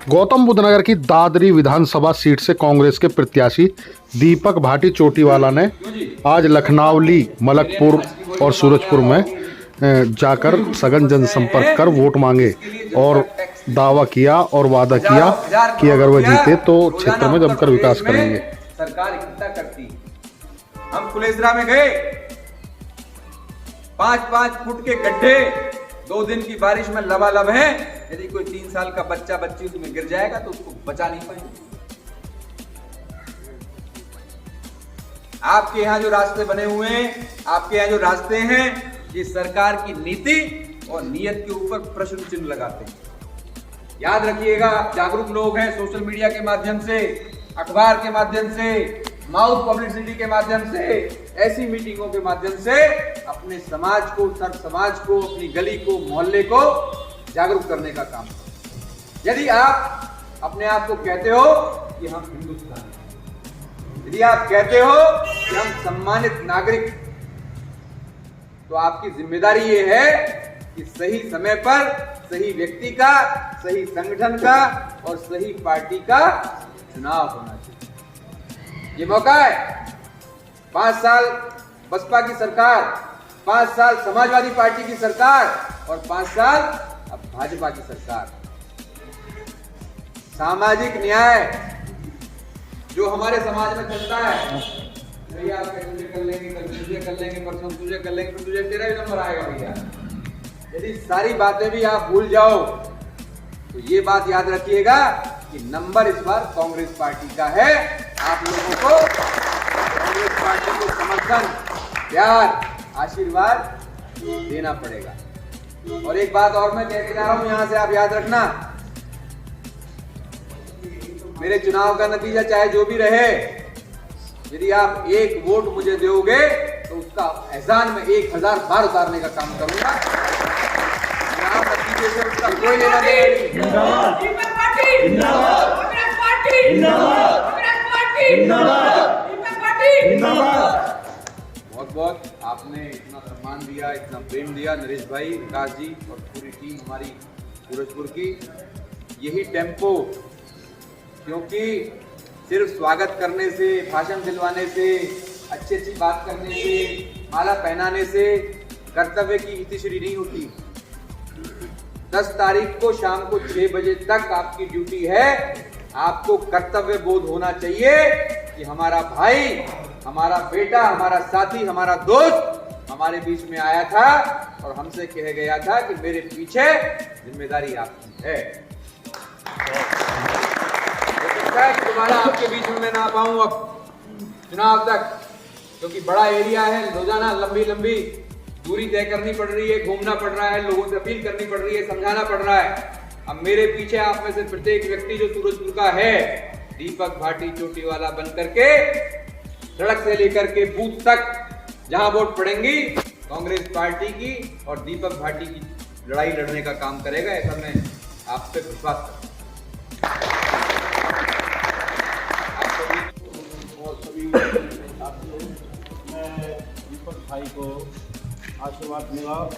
गौतम बुद्ध नगर की दादरी विधानसभा सीट से कांग्रेस के प्रत्याशी दीपक भाटी चोटीवाला ने आज लखनौली, मलकपुर और सूरजपुर में जाकर सघन जनसंपर्क कर वोट मांगे और दावा किया और वादा किया कि अगर वह जीते तो क्षेत्र में जमकर विकास करेंगे। सरकार इकट्ठा करती, हम कुलेसरा में गए, 5-5 फुट के गड्ढे, 2 दिन की बारिश में लबालब है। यदि कोई 3 साल का बच्चा बच्ची उसमें गिर जाएगा तो उसको बचा नहीं पाएंगे। आपके यहां जो रास्ते बने हुए हैं, आपके यहां जो रास्ते हैं, ये सरकार की नीति और नीयत के ऊपर प्रश्न चिन्ह लगाते हैं। याद रखिएगा, जागरूक लोग हैं, सोशल मीडिया के माध्यम से, अखबार के माध्यम से, माउथ पब्लिसिटी के माध्यम से, ऐसी मीटिंगों के माध्यम से अपने समाज को, सर्व समाज को, अपनी गली को, मोहल्ले को जागरूक करने का काम करें। यदि आप अपने आप को कहते हो कि हम हिंदुस्तानी, यदि आप कहते हो कि हम सम्मानित नागरिक, तो आपकी जिम्मेदारी ये है कि सही समय पर सही व्यक्ति का, सही संगठन का और सही पार्टी का चुनाव होना चाहिए। ये मौका है। 5 साल बसपा की सरकार, 5 साल समाजवादी पार्टी की सरकार और 5 साल अब भाजपा की सरकार। सामाजिक न्याय जो हमारे समाज में चलता है, भैया आप तुझे कर लेंगे, कल तुझे कर लेंगे, परसों तुझे कर लेंगे, फिर तुझे तेरा ही नंबर आएगा भैया। यदि सारी बातें भी आप भूल जाओ तो ये बात याद रखिएगा कि नंबर इस बार कांग्रेस पार्टी का है। आप लोगों को कांग्रेस पार्टी को समर्थन, प्यार, आशीर्वाद देना पड़ेगा। और एक बात और मैं कहते जा रहा हूं, यहां से आप याद रखना, मेरे चुनाव का नतीजा चाहे जो भी रहे, यदि आप 1 वोट मुझे दोगे तो उसका एहसान में 1000 बार उतारने का काम करूंगा। नतीजे से उसका कोई लेना देना नहीं। बहुत बहुत आपने इतना सम्मान दिया, इतना प्रेम दिया, नरेश भाई, विकास जी और पूरी टीम हमारी सूरजपुर की। यही टेम्पो, क्योंकि सिर्फ स्वागत करने से, भाषण दिलवाने से, अच्छी बात करने से, माला पहनाने से कर्तव्य की इतिश्री नहीं होती। 10 तारीख को शाम को 6 बजे तक आपकी ड्यूटी है। आपको कर्तव्य बोध होना चाहिए कि हमारा भाई, हमारा बेटा, हमारा साथी, हमारा दोस्त हमारे बीच में आया था और हमसे कह गया था कि मेरे पीछे जिम्मेदारी आपकी है। दोबारा आपके बीच में मैं ना पाऊं अब चुनाव तक, क्योंकि बड़ा एरिया है, रोजाना लंबी लंबी दूरी तय करनी पड़ रही है, घूमना पड़ रहा है, लोगों से अपील करनी पड़ रही है, समझाना पड़ रहा है। अब मेरे पीछे आप में से प्रत्येक व्यक्ति जो सूरजपुर का है, दीपक भाटी चोटीवाला बन करके सड़क से लेकर के बूथ तक जहां वोट पड़ेंगी, कांग्रेस पार्टी की और दीपक भाटी की लड़ाई लड़ने का काम करेगा। ऐसा मैं आपसे विश्वास करता हूं। मैं दीपक भाई को आशीर्वाद दूंगा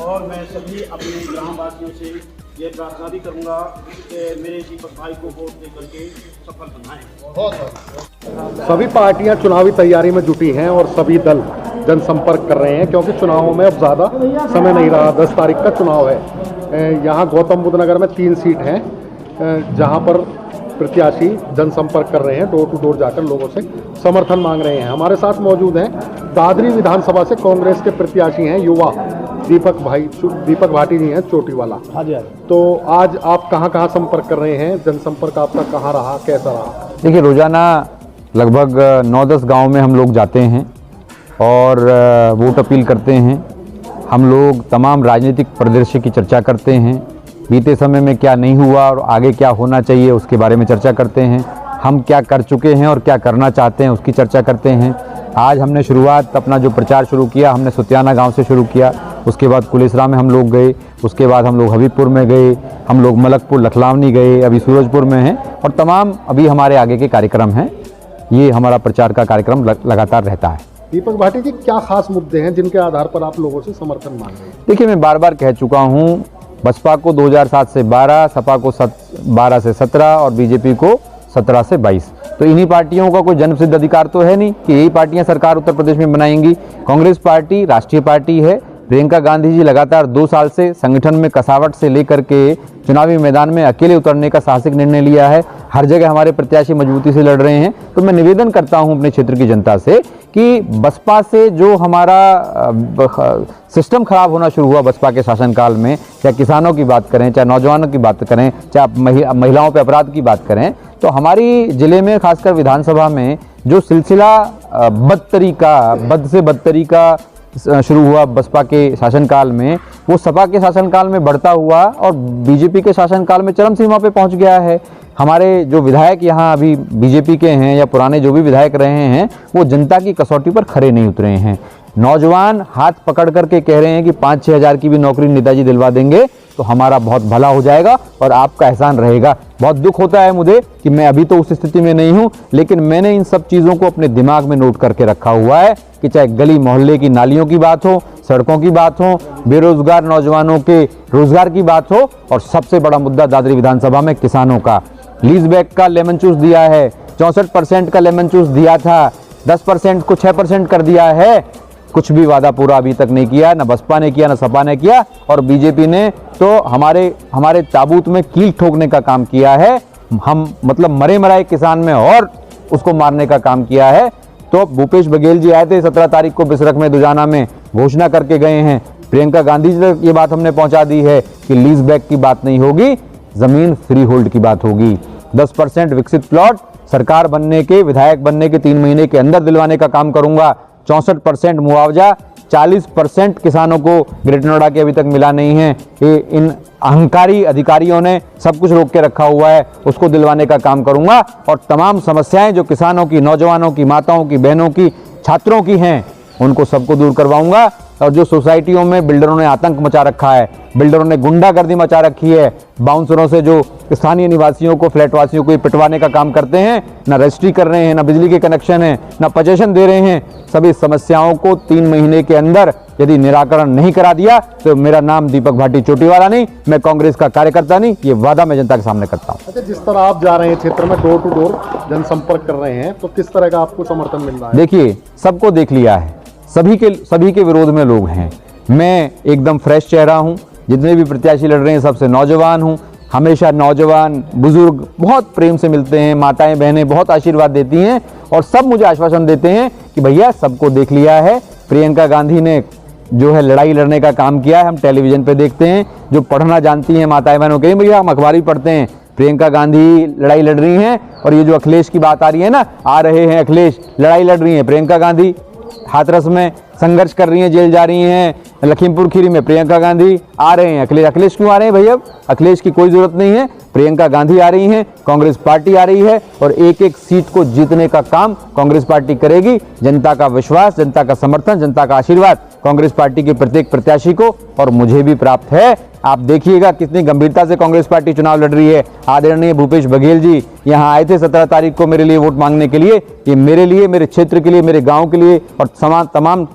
और मैं सभी अपने ग्रामवासियों से ये प्रार्थना भी करूंगा कि मेरे दीपक भाई को वोट देकर के सफल बनाएं। सभी पार्टियां चुनावी तैयारी में जुटी हैं और सभी दल जनसंपर्क कर रहे हैं, क्योंकि चुनावों में अब ज़्यादा समय नहीं रहा। 10 तारीख का चुनाव है। यहाँ गौतम बुद्ध नगर में 3 सीट हैं जहाँ पर प्रत्याशी जनसंपर्क कर रहे हैं, डोर टू डोर जाकर लोगों से समर्थन मांग रहे हैं। हमारे साथ मौजूद हैं दादरी विधानसभा से कांग्रेस के प्रत्याशी हैं, युवा दीपक भाटी जी हैं चोटीवाला। हाँ जी। तो आज आप कहाँ संपर्क कर रहे हैं? जनसंपर्क आपका कहाँ रहा, कैसा रहा? देखिए, रोजाना लगभग 9-10 गाँव में हम लोग जाते हैं और वोट अपील करते हैं। हम लोग तमाम राजनीतिक परिदृश्य की चर्चा करते हैं, बीते समय में क्या नहीं हुआ और आगे क्या होना चाहिए उसके बारे में चर्चा करते हैं। हम क्या कर चुके हैं और क्या करना चाहते हैं उसकी चर्चा करते हैं। आज हमने शुरुआत अपना जो प्रचार शुरू किया, हमने सुतियाना गांव से शुरू किया, उसके बाद कुलेसरा में हम लोग गए, उसके बाद हम लोग हबीबपुर में गए, हम लोग मलकपुर, लखनौली गए, अभी सूरजपुर में हैं और तमाम अभी हमारे आगे के कार्यक्रम हैं। ये हमारा प्रचार का कार्यक्रम लगातार रहता है। दीपक भाटी जी, क्या खास मुद्दे हैं जिनके आधार पर आप लोगों से समर्थन मांग रहे हैं? देखिए, मैं बार बार कह चुका हूँ बसपा को 2007 से 12, सपा को 12 से 17 और बीजेपी को 17 से 22। तो इन्हीं पार्टियों का कोई जन्मसिद्ध अधिकार तो है नहीं कि यही पार्टियां सरकार उत्तर प्रदेश में बनाएंगी। कांग्रेस पार्टी राष्ट्रीय पार्टी है। प्रियंका गांधी जी लगातार 2 साल से संगठन में कसावट से लेकर के चुनावी मैदान में अकेले उतरने का साहसिक निर्णय लिया है। हर जगह हमारे प्रत्याशी मजबूती से लड़ रहे हैं। तो मैं निवेदन करता हूं अपने क्षेत्र की जनता से कि बसपा से जो हमारा सिस्टम खराब होना शुरू हुआ बसपा के शासनकाल में, चाहे किसानों की बात करें, चाहे नौजवानों की बात करें, चाहे महिलाओं पर अपराध की बात करें, तो हमारी जिले में खासकर विधानसभा में जो सिलसिला बद से बदतरी का शुरू हुआ बसपा के शासनकाल में, वो सपा के शासनकाल में बढ़ता हुआ और बीजेपी के शासनकाल में चरम सीमा पे पहुंच गया है। हमारे जो विधायक यहाँ अभी बीजेपी के हैं या पुराने जो भी विधायक रहे हैं, वो जनता की कसौटी पर खरे नहीं उतरे हैं। नौजवान हाथ पकड़ करके कह रहे हैं कि 5-6 हज़ार की भी नौकरी नेताजी दिलवा देंगे तो हमारा बहुत भला हो जाएगा और आपका एहसान रहेगा। बहुत दुख होता है मुझे कि मैं अभी तो उस स्थिति में नहीं हूं, लेकिन मैंने इन सब चीज़ों को अपने दिमाग में नोट करके रखा हुआ है कि चाहे गली मोहल्ले की नालियों की बात हो, सड़कों की बात हो, बेरोजगार नौजवानों के रोजगार की बात हो, और सबसे बड़ा मुद्दा दादरी विधानसभा में किसानों का लीज बैक का लेमन चूस दिया है। 64% का लेमन चूस दिया था, 10% को 6% कर दिया है। कुछ भी वादा पूरा अभी तक नहीं किया, ना बसपा ने किया, ना सपा ने किया, और बीजेपी ने तो हमारे ताबूत में कील ठोकने का काम किया है। हम मतलब मरे मराए किसान में और उसको मारने का काम किया है। तो भूपेश बघेल जी आए थे 17 तारीख को बिसरख में दुजाना में, घोषणा करके गए हैं। प्रियंका गांधी जी तक ये बात हमने पहुंचा दी है कि लीज बैक की बात नहीं होगी, जमीन फ्री होल्ड की बात होगी। 10% विकसित प्लॉट सरकार बनने के, विधायक बनने के 3 महीने के अंदर दिलवाने का काम करूंगा। 64% मुआवजा, 40% किसानों को ग्रेटर नोएडा के अभी तक मिला नहीं है। ये इन अहंकारी अधिकारियों ने सब कुछ रोक के रखा हुआ है, उसको दिलवाने का काम करूंगा। और तमाम समस्याएं जो किसानों की, नौजवानों की, माताओं की, बहनों की, छात्रों की हैं, उनको सबको दूर करवाऊंगा। और जो सोसाइटियों में बिल्डरों ने आतंक मचा रखा है, बिल्डरों ने गुंडागर्दी मचा रखी है, बाउंसरों से जो स्थानीय निवासियों को, फ्लैटवासियों को पिटवाने का काम करते हैं, ना रजिस्ट्री कर रहे हैं, ना बिजली के कनेक्शन है, ना पजेशन दे रहे हैं, सभी समस्याओं को 3 महीने के अंदर यदि निराकरण नहीं करा दिया तो मेरा नाम दीपक भाटी चोटीवाला नहीं, मैं कांग्रेस का कार्यकर्ता नहीं, ये वादा मैं जनता के सामने करता हूँ। अच्छा, जिस तरह आप जा रहे हैं क्षेत्र में, डोर टू डोर जनसंपर्क कर रहे हैं, तो किस तरह का आपको समर्थन मिल रहा है? देखिए, सबको देख लिया है, सभी के विरोध में लोग हैं। मैं एकदम फ्रेश चेहरा हूं। जितने भी प्रत्याशी लड़ रहे हैं सबसे नौजवान हूं। हमेशा नौजवान, बुजुर्ग बहुत प्रेम से मिलते हैं, माताएं बहनें बहुत आशीर्वाद देती हैं और सब मुझे आश्वासन देते हैं कि भैया सबको देख लिया है। प्रियंका गांधी ने जो है लड़ाई लड़ने का काम किया है, हम टेलीविजन पे देखते हैं। जो पढ़ना जानती हैं माताएं बहनों के, भैया हम अखबार ही पढ़ते हैं, प्रियंका गांधी लड़ाई लड़ रही हैं। और ये जो अखिलेश की बात आ रही है ना, आ रहे हैं अखिलेश, लड़ाई लड़ रही हैं प्रियंका गांधी, हाथरस में संघर्ष कर रही हैं, जेल जा रही हैं, लखीमपुर खीरी में प्रियंका गांधी आ रहे हैं। अखिलेश क्यों आ रहे हैं भैया? अखिलेश की कोई जरूरत नहीं है, प्रियंका गांधी आ रही हैं, कांग्रेस पार्टी आ रही है और एक एक सीट को जीतने का काम कांग्रेस पार्टी करेगी। जनता का विश्वास, जनता का समर्थन, जनता का आशीर्वाद कांग्रेस पार्टी के प्रत्येक प्रत्याशी को और मुझे भी प्राप्त है। आप देखिएगा कितनी गंभीरता से कांग्रेस पार्टी चुनाव लड़ रही है। आदरणीय भूपेश बघेल जी यहाँ आए थे 17 तारीख को मेरे लिए वोट मांगने के लिए। ये मेरे लिए, मेरे क्षेत्र के लिए, मेरे गांव के लिए और तमाम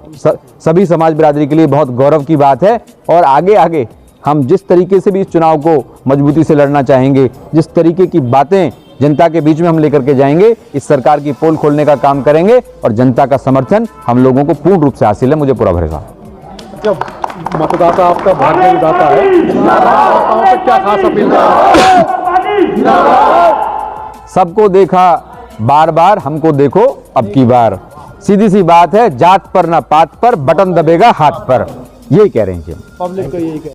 सभी समाज बिरादरी के लिए बहुत गौरव की बात है। और आगे हम जिस तरीके से भी इस चुनाव को मजबूती से लड़ना चाहेंगे, जिस तरीके की बातें जनता के बीच में हम लेकर के जाएंगे, इस सरकार की पोल खोलने का काम करेंगे और जनता का समर्थन हम लोगों को पूर्ण रूप से हासिल है, मुझे पूरा भरोसा है। जब मतदाता आपका भाग्य विधाता है, मतदाताओं से क्या खास अपील सबको देखा बार बार, हमको देखो अब की बार। सीधी सी बात है, जात पर ना पात पर, बटन दबेगा हाथ पर, यही कह रहे हैं जी। पब्लिक को यही